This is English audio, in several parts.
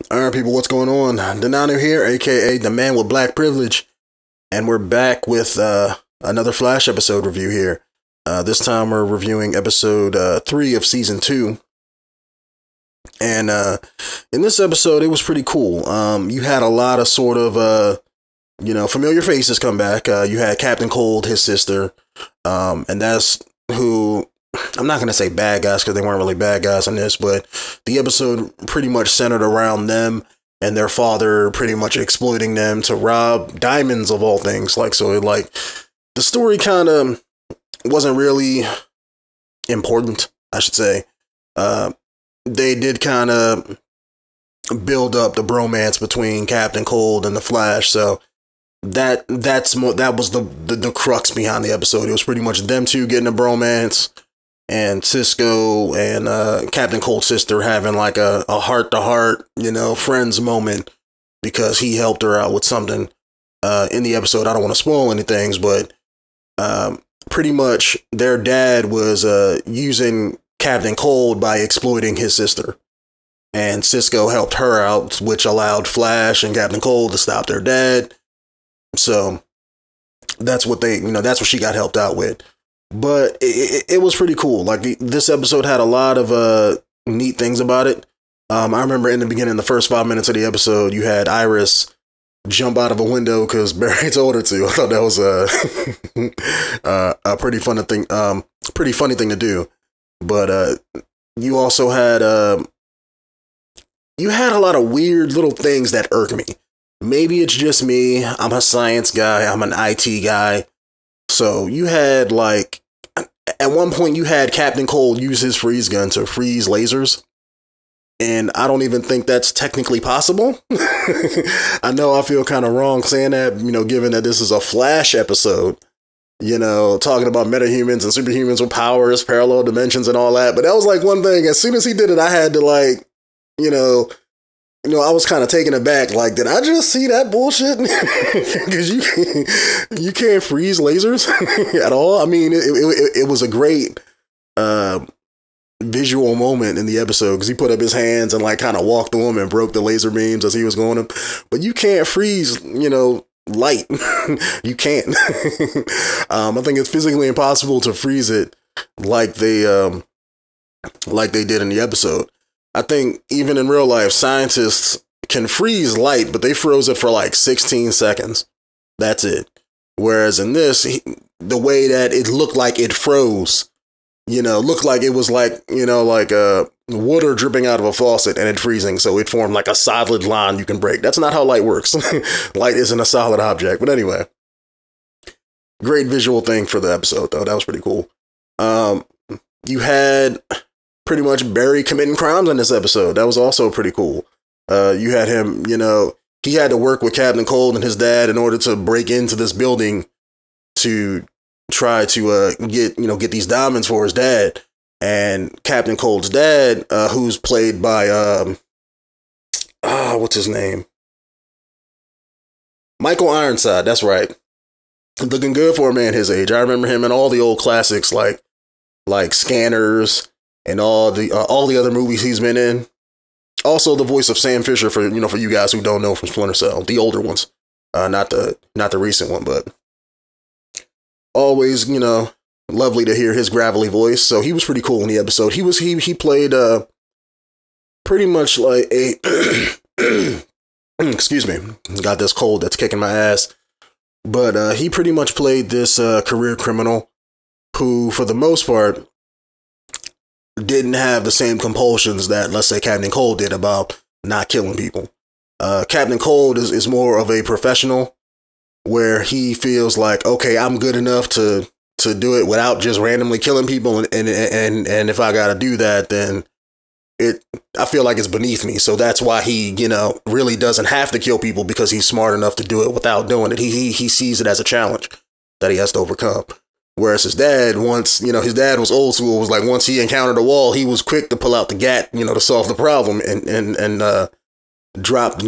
Alright people, what's going on? Denonu here, aka the man with black privilege, and we're back with another Flash episode review here. This time we're reviewing episode 3 of season 2. And in this episode, it was pretty cool. You had a lot of sort of, familiar faces come back. You had Captain Cold, his sister, and that's who... I'm not going to say bad guys because they weren't really bad guys in this, but the episode pretty much centered around them and their father pretty much exploiting them to rob diamonds of all things. The story kind of wasn't really important, I should say. They did kind of build up the bromance between Captain Cold and the Flash, so that was the crux behind the episode. It was pretty much them two getting a bromance, and Cisco and Captain Cold's sister having like a heart-to-heart, friends moment because he helped her out with something in the episode. I don't want to spoil anything, but pretty much their dad was using Captain Cold by exploiting his sister. And Cisco helped her out, which allowed Flash and Captain Cold to stop their dad. So that's what that's what she got helped out with. But it was pretty cool. Like this episode had a lot of neat things about it. I remember in the beginning, the first 5 minutes of the episode, you had Iris jump out of a window because Barry told her to. I thought that was a pretty funny thing to do. But you also had a lot of weird little things that irk me. Maybe it's just me. I'm a science guy. I'm an IT guy. So you had at one point you had Captain Cold use his freeze gun to freeze lasers. And I don't even think that's technically possible. I know I feel kind of wrong saying that, given that this is a Flash episode, talking about metahumans and superhumans with powers, parallel dimensions and all that. But that was one thing. As soon as he did it, I had to I was kind of taken aback. Did I just see that bullshit? Because you can't freeze lasers at all. I mean, it was a great visual moment in the episode because he put up his hands and kind of walked through them and broke the laser beams as he was going up. But you can't freeze, light. You can't. I think it's physically impossible to freeze it like they did in the episode. I think even in real life, scientists can freeze light, but they froze it for 16 seconds. That's it. Whereas in this, the way that it looked like it froze, looked like it was water dripping out of a faucet and it freezing. So it formed a solid line you can break. That's not how light works. Light isn't a solid object. But anyway, great visual thing for the episode, though. That was pretty cool. You had pretty much Barry committing crimes in this episode. That was also pretty cool. You had him, he had to work with Captain Cold and his dad in order to break into this building to try to get these diamonds for his dad. And Captain Cold's dad, who's played by what's his name? Michael Ironside. That's right. Looking good for a man his age. I remember him in all the old classics like Scanners and all the other movies he's been in. Also, the voice of Sam Fisher for you guys who don't know from Splinter Cell, the older ones, not the recent one, but always lovely to hear his gravelly voice. So he was pretty cool in the episode. He played pretty much like a excuse me, got this cold that's kicking my ass, but he pretty much played this career criminal who, for the most part, didn't have the same compulsions that, let's say, Captain Cold did about not killing people. Captain Cold is more of a professional where he feels like, okay, I'm good enough to do it without just randomly killing people. And if I got to do that, then I feel like it's beneath me. So that's why he, really doesn't have to kill people because he's smart enough to do it without doing it. He sees it as a challenge that he has to overcome. Whereas his dad, his dad was old school, was once he encountered a wall, he was quick to pull out the gat, to solve the problem and drop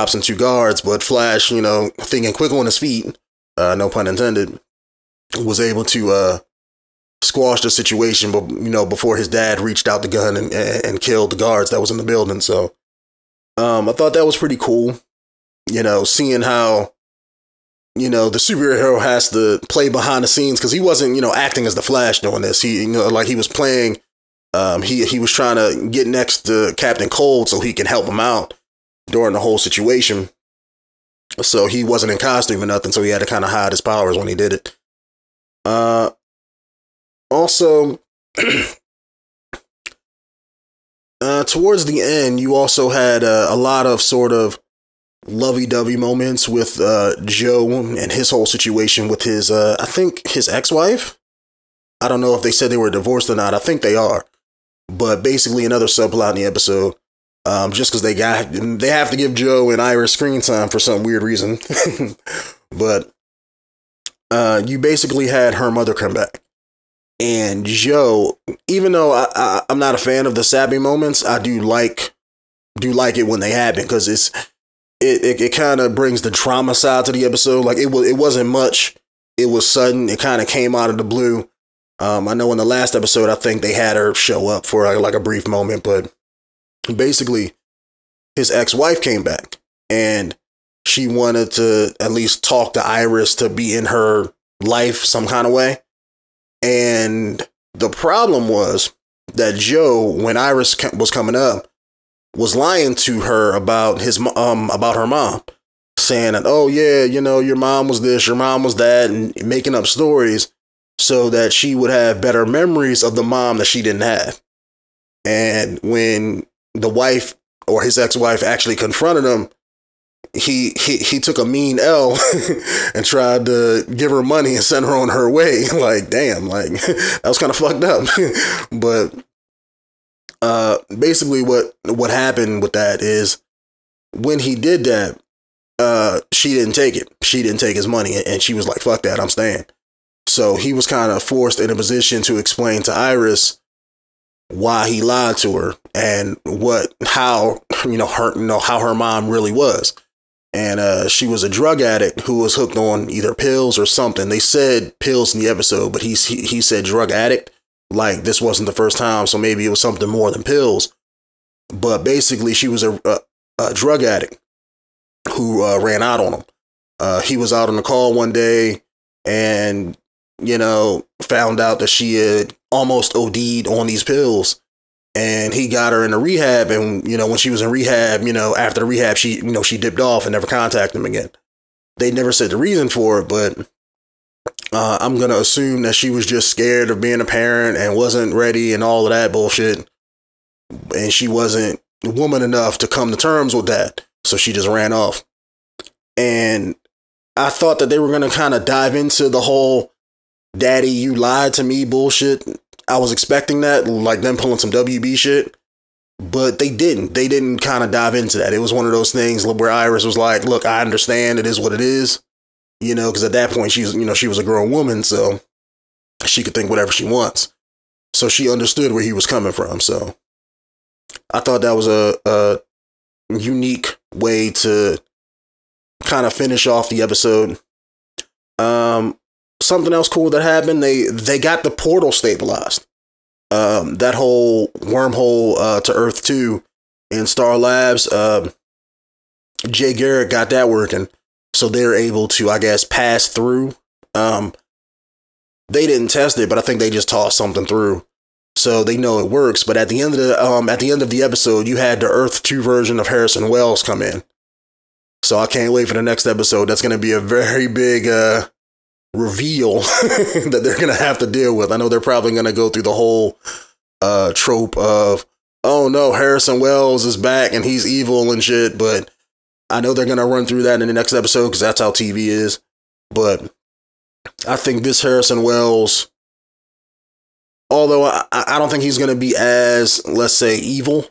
some 2 guards. But Flash, thinking quick on his feet, no pun intended, was able to squash the situation, but before his dad reached out the gun and killed the guards that was in the building. So I thought that was pretty cool. You know, seeing how, you know, the superhero has to play behind the scenes, because he wasn't, you know, acting as the Flash doing this. He, you know, like he was playing, he was trying to get next to Captain Cold so he can help him out during the whole situation. So he wasn't in costume or nothing, so he had to kind of hide his powers when he did it. Also, towards the end, you also had a lot of sort of lovey-dovey moments with Joe and his whole situation with his, I think his ex-wife. I don't know if they said they were divorced or not. I think they are. But basically another subplot in the episode. Just because they have to give Joe and Iris screen time for some weird reason. But you basically had her mother come back. And Joe, even though I'm not a fan of the sappy moments, I do like it when they happen, because it kind of brings the drama side to the episode. Like it wasn't much. It was sudden. It kind of came out of the blue. I know in the last episode, I think they had her show up for like a brief moment, but basically his ex-wife came back and she wanted to at least talk to Iris to be in her life some kind of way. And the problem was that Joe, when Iris was coming up, was lying to her about about her mom, saying that, oh yeah, you know, your mom was this, your mom was that, and making up stories so that she would have better memories of the mom that she didn't have. And when the wife or his ex-wife actually confronted him, he took a mean L and tried to give her money and send her on her way. Like, damn, like that was kind of fucked up. But basically what happened with that is when he did that, she didn't take it. She didn't take his money, and she was like, fuck that, I'm staying. So he was kind of forced in a position to explain to Iris why he lied to her and how her mom really was. And she was a drug addict who was hooked on either pills or something. They said pills in the episode, but he said drug addict. Like this wasn't the first time, so maybe it was something more than pills. But basically, she was a drug addict who ran out on him. He was out on the call one day and, you know, found out that she had almost OD'd on these pills. And he got her into rehab, and, you know, when she was in rehab, you know, after the rehab, she dipped off and never contacted him again. They never said the reason for it, but I'm going to assume that she was just scared of being a parent and wasn't ready and all of that bullshit. And she wasn't woman enough to come to terms with that. So she just ran off. And I thought that they were going to kind of dive into the whole daddy, you lied to me bullshit. I was expecting that, like them pulling some WB shit, but they didn't. They didn't kind of dive into that. It was one of those things where Iris was like, look, I understand it is what it is, you know, because at that point she was a grown woman, so she could think whatever she wants. So she understood where he was coming from. So I thought that was a unique way to kind of finish off the episode. Something else cool that happened, they got the portal stabilized. That whole wormhole to Earth 2 in Star Labs, Jay Garrick got that working. So they're able to, I guess, pass through. They didn't test it, but I think they just tossed something through. So they know it works. But at the end of the episode, you had the Earth 2 version of Harrison Wells come in. So I can't wait for the next episode. That's going to be a very big reveal that they're gonna have to deal with. I know they're probably gonna go through the whole trope of, oh no, Harrison Wells is back and he's evil and shit, but I know they're gonna run through that in the next episode because that's how TV is. But I think this Harrison Wells, although I don't think he's gonna be as, let's say, evil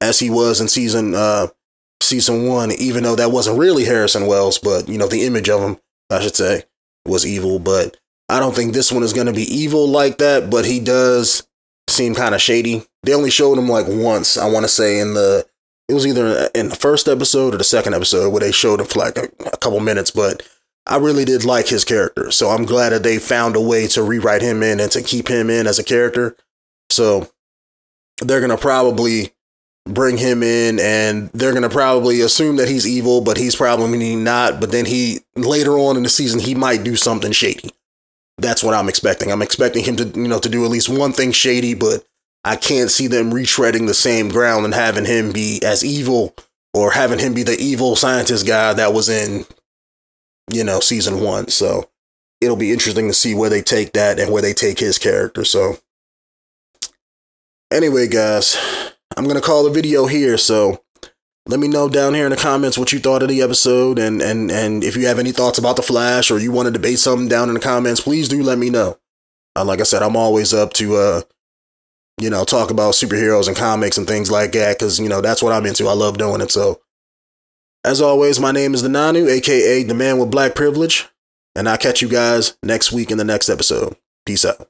as he was in season 1, even though that wasn't really Harrison Wells, but you know, the image of him, I should say, was evil. But I don't think this one is going to be evil like that, but he does seem kind of shady. They only showed him like once, I want to say, it was either in the first episode or the second episode where they showed him for like a couple minutes, but I really did like his character. So I'm glad that they found a way to rewrite him in and to keep him in as a character. So they're going to probably bring him in, and they're going to probably assume that he's evil, but he's probably not. But then later on in the season, he might do something shady. That's what I'm expecting. I'm expecting him to, to do at least one thing shady, but I can't see them retreading the same ground and having him be as evil, or having him be the evil scientist guy that was in, season 1. So it'll be interesting to see where they take that and where they take his character. So anyway, guys, I'm going to call the video here. So let me know down here in the comments what you thought of the episode. And if you have any thoughts about The Flash, or you want to debate something down in the comments, please do let me know. Like I said, I'm always up to, talk about superheroes and comics and things like that, because, that's what I'm into. I love doing it. So as always, my name is Denonu, aka the man with black privilege, and I'll catch you guys next week in the next episode. Peace out.